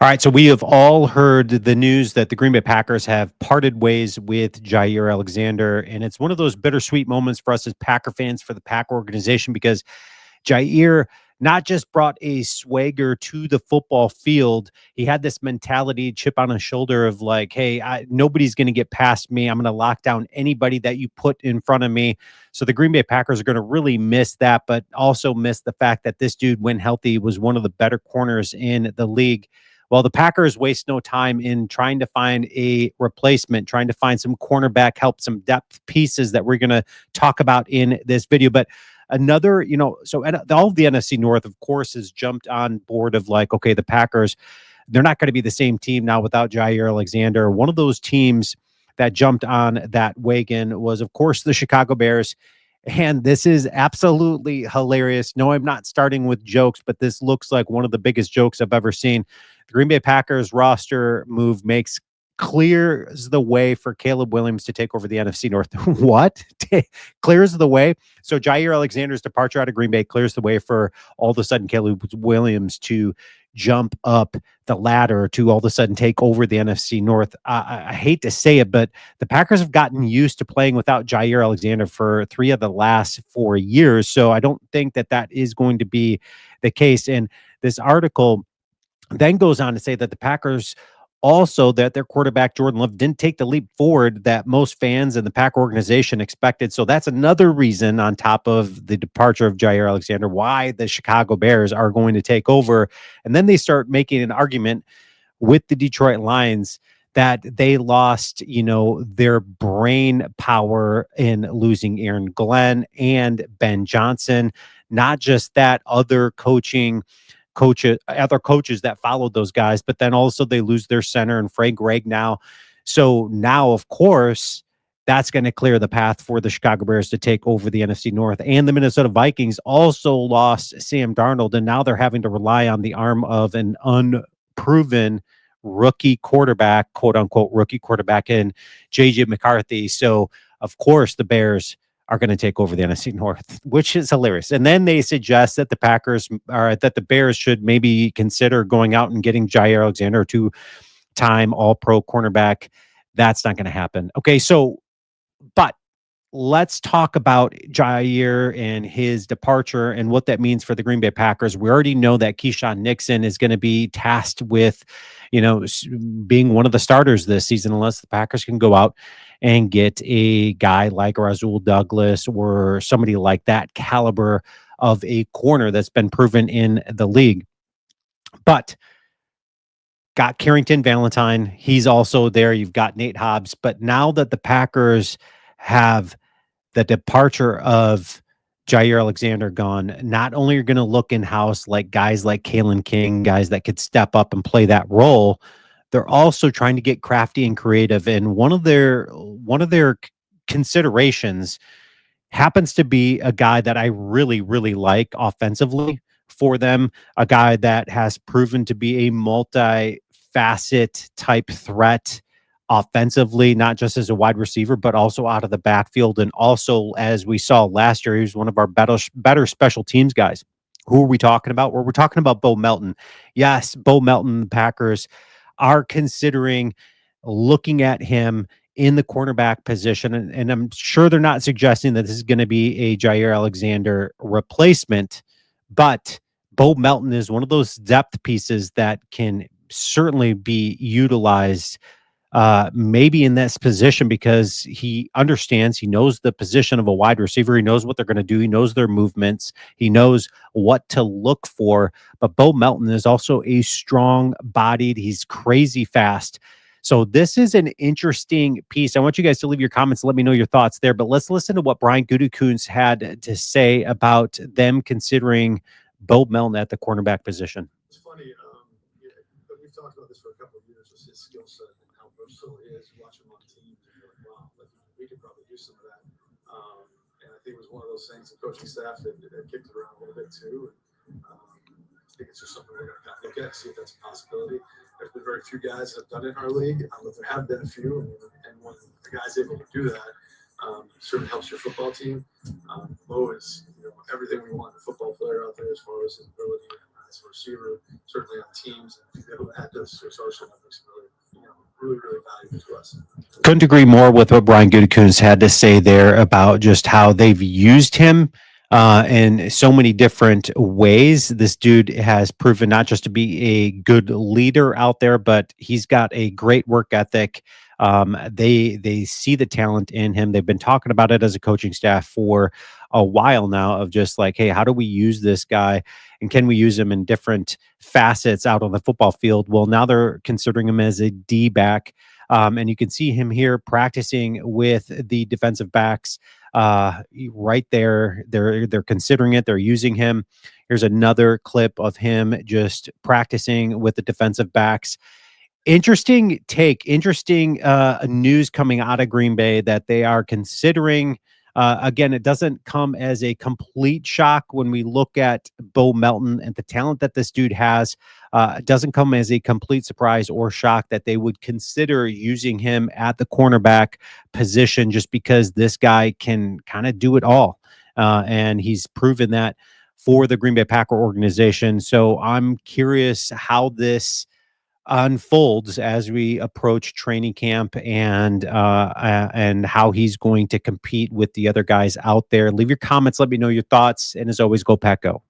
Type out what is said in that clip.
All right, so we have all heard the news that the Green Bay Packers have parted ways with Jaire Alexander, and it's one of those bittersweet moments for us as Packer fans, for the Packer organization, because Jaire not just brought a swagger to the football field. He had this mentality, chip on his shoulder of like, hey, nobody's going to get past me. I'm going to lock down anybody that you put in front of me. So the Green Bay Packers are going to really miss that, but also miss the fact that this dude, when healthy, was one of the better corners in the league. Well, the Packers waste no time in trying to find a replacement, trying to find some cornerback help, some depth pieces that we're going to talk about in this video. But another, so all of the NFC North, of course, has jumped on board of like, okay, the Packers, they're not going to be the same team now without Jaire Alexander. One of those teams that jumped on that wagon was, of course, the Chicago Bears. And this is absolutely hilarious. No, I'm not starting with jokes, but this looks like one of the biggest jokes I've ever seen. The Green Bay Packers roster move clears the way for Caleb Williams to take over the NFC North. What? Clears the way. So Jaire Alexander's departure out of Green Bay clears the way for all of a sudden Caleb Williams to jump up the ladder, to all of a sudden take over the NFC North. I hate to say it, but the Packers have gotten used to playing without Jaire Alexander for 3 of the last 4 years. So I don't think that that is going to be the case. And this article then goes on to say that the Packers also, that their quarterback Jordan Love didn't take the leap forward that most fans and the Pack organization expected. So that's another reason, on top of the departure of Jaire Alexander, why the Chicago Bears are going to take over. And then they start making an argument with the Detroit Lions that they lost, their brain power in losing Aaron Glenn and Ben Johnson. Not just that, other coaches that followed those guys, but then also they lose their center and Frank Gregg now. So now, of course, that's going to clear the path for the Chicago Bears to take over the NFC North. And the Minnesota Vikings also lost Sam Darnold, and now they're having to rely on the arm of an unproven rookie quarterback, quote unquote rookie quarterback, in JJ McCarthy. So, of course, the Bears are going to take over the NFC North, which is hilarious. And then they suggest that the Bears should maybe consider going out and getting Jaire Alexander, two-time All-Pro cornerback. That's not going to happen. Okay, but let's talk about Jaire and his departure and what that means for the Green Bay Packers. We already know that Keyshawn Nixon is going to be tasked with, being one of the starters this season, unless the Packers can go out and get a guy like Rasul Douglas or somebody like that caliber of a corner that's been proven in the league. But got Carrington Valentine. He's also there. You've got Nate Hobbs. But now that the Packers have the departure of Jaire Alexander gone, not only are going to look in-house like guys like Kalen King, guys that could step up and play that role, they're also trying to get crafty and creative. And one of their considerations happens to be a guy that I really, really like offensively for them, a guy that has proven to be a multi-facet type threat offensively, not just as a wide receiver, but also out of the backfield. And also, as we saw last year, he was one of our better special teams guys. Who are we talking about? Well, we're talking about Bo Melton. Yes, Bo Melton, the Packers are considering looking at him in the cornerback position. And I'm sure they're not suggesting that this is going to be a Jaire Alexander replacement, but Bo Melton is one of those depth pieces that can certainly be utilized maybe in this position, because he knows the position of a wide receiver. He knows what they're going to do. He knows their movements. He knows what to look for. But Bo Melton is also a strong bodied. He's crazy fast. So this is an interesting piece. I want you guys to leave your comments and let me know your thoughts there. But let's listen to what Brian Gutekunst had to say about them considering Bo Melton at the cornerback position. It's funny. Yeah, we've talked about this for a couple of years. Just his skill set and how versatile he is. You watch him on teams, and you're like, wow, we could probably use some of that. And I think it was one of those things. The coaching staff had kicked it around a little bit too. And, I think it's just something we're going to kind of look at, see if that's a possibility. There's been very few guys that have done it in our league, but there have been a few. And when the guy's able to do that, certainly helps your football team. Bo is everything we want in a football player out there as far as his ability as a receiver, certainly on teams, and to be able to add those to social networks really, really, really valuable to us. Couldn't agree more with what Brian Gutekunst had to say there about just how they've used him in so many different ways. This dude has proven not just to be a good leader out there, but he's got a great work ethic. They see the talent in him. They've been talking about it as a coaching staff for a while now, of just like, hey, how do we use this guy, and can we use him in different facets out on the football field? Well, now they're considering him as a D back. And you can see him here practicing with the defensive backs right there. They're considering it. They're using him. Here's another clip of him just practicing with the defensive backs. Interesting take, interesting news coming out of Green Bay that they are considering. Again, it doesn't come as a complete shock when we look at Bo Melton and the talent that this dude has. It doesn't come as a complete surprise or shock that they would consider using him at the cornerback position, just because this guy can kind of do it all. And he's proven that for the Green Bay Packer organization. So I'm curious how this unfolds as we approach training camp, and how he's going to compete with the other guys out there. Leave your comments. Let me know your thoughts. And as always, go Pack Go.